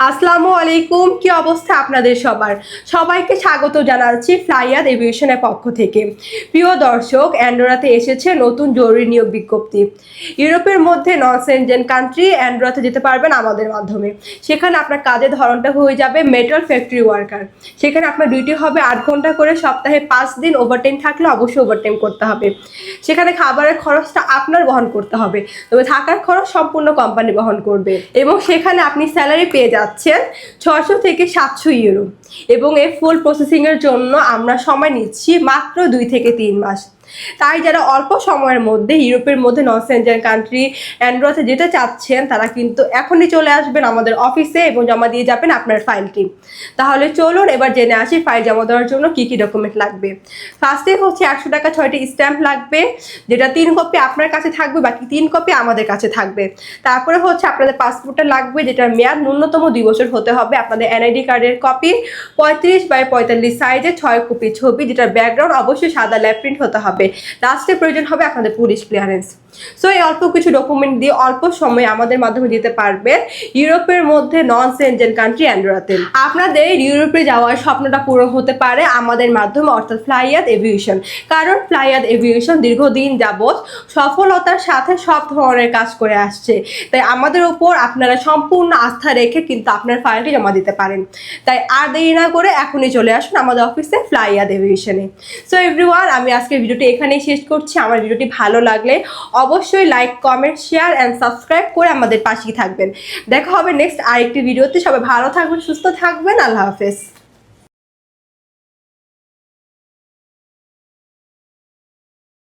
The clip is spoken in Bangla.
আসসালামু আলাইকুম, কি অবস্থা আপনাদের সবার? সবাইকে স্বাগত জানাচ্ছি ফ্লাইয়াদ এভিয়েশনের পক্ষ থেকে। প্রিয় দর্শক, অ্যান্ডোরাতে এসেছে নতুন জরুরি নিয়োগ বিজ্ঞপ্তি। ইউরোপের মধ্যে নন সেনজেন কান্ট্রি অ্যান্ডোরাতে যেতে পারবেন আমাদের মাধ্যমে। সেখানে আপনার কাজের ধরনটা হয়ে যাবে মেটাল ফ্যাক্টরি ওয়ার্কার। সেখানে আপনার ডিউটি হবে 8 ঘন্টা করে, সপ্তাহে 5 দিন ওভারটাইম থাকলে অবশ্যই ওভারটাইম করতে হবে। সেখানে খাবারের খরচটা আপনার বহন করতে হবে, তবে থাকার খরচ সম্পূর্ণ কোম্পানি বহন করবে। এবং সেখানে আপনি স্যালারি পেয়ে যাচ্ছেন 600 থেকে 700 ইউরো। এবং এই ফুল প্রসেসিংয়ের জন্য আমরা সময় নিচ্ছি মাত্র 2 থেকে 3 মাস। তাই যারা অল্প সময়ের মধ্যে ইউরোপের মধ্যে নন সেনজেন কান্ট্রি অ্যান্ড্রোতে যেতে চাচ্ছেন, তারা কিন্তু এখনই চলে আসবেন আমাদের অফিসে এবং জমা দিয়ে যাবেন আপনার ফাইলটি। তাহলে চলুন এবার জেনে আসি ফাইল জমা দেওয়ার জন্য কী কী ডকুমেন্ট লাগবে। ফার্স্টে হচ্ছে 100 টাকা 6টি স্ট্যাম্প লাগবে, যেটা 3 কপি আপনার কাছে থাকবে, বাকি 3 কপি আমাদের কাছে থাকবে। তারপরে হচ্ছে আপনাদের পাসপোর্টটা লাগবে, যেটার মেয়াদ ন্যূনতম 2 বছর হতে হবে। আপনাদের এনআইডি কার্ডের কপি 35x45 সাইজে 6 কপি ছবি, যেটার ব্যাকগ্রাউন্ড অবশ্যই সাদা ল্যাব প্রিন্ট হতে হবে। লাস্টে প্রয়োজন হবে আপনাদের পুলিশ ক্লিয়ারেন্স। সো এই অল্প কিছু ডকুমেন্ট দিয়ে অল্প সময় আমাদের মাধ্যমে যেতে পারবেন ইউরোপের মধ্যে নন সেনজেন কান্ট্রি অ্যান্ডোরাতে। আপনাদের ইউরোপে যাওয়ার স্বপ্নটা পূরণ হতে পারে আমাদের মাধ্যমে, অর্থাৎ ফ্লাইয়াদ এভিয়েশন। কারণ ফ্লাইয়াদ এভিয়েশন দীর্ঘদিন যাবৎ সফলতার সাথে সব ধরনের কাজ করে আসছে। তাই আমাদের উপর আপনারা সম্পূর্ণ আস্থা রেখে কিন্তু আপনার ফাইলটি জমা দিতে পারেন। তাই আর দেরি না করে এখনই চলে আসুন আমাদের অফিসে ফ্লাইয়াদ এভিয়েশনে। সো এভরিওয়ান, আমি আজকের ভিডিওটি এখানেই শেষ করছি। আমার ভিডিওটি ভালো লাগলে অবশ্যই like, comment, share and subscribe করে আমাদের পাশেই থাকবেন। দেখা হবে নেক্সট আরেকটি ভিডিওতে। সবাই ভালো থাকবেন, সুস্থ থাকবেন। আল্লাহ হাফেজ।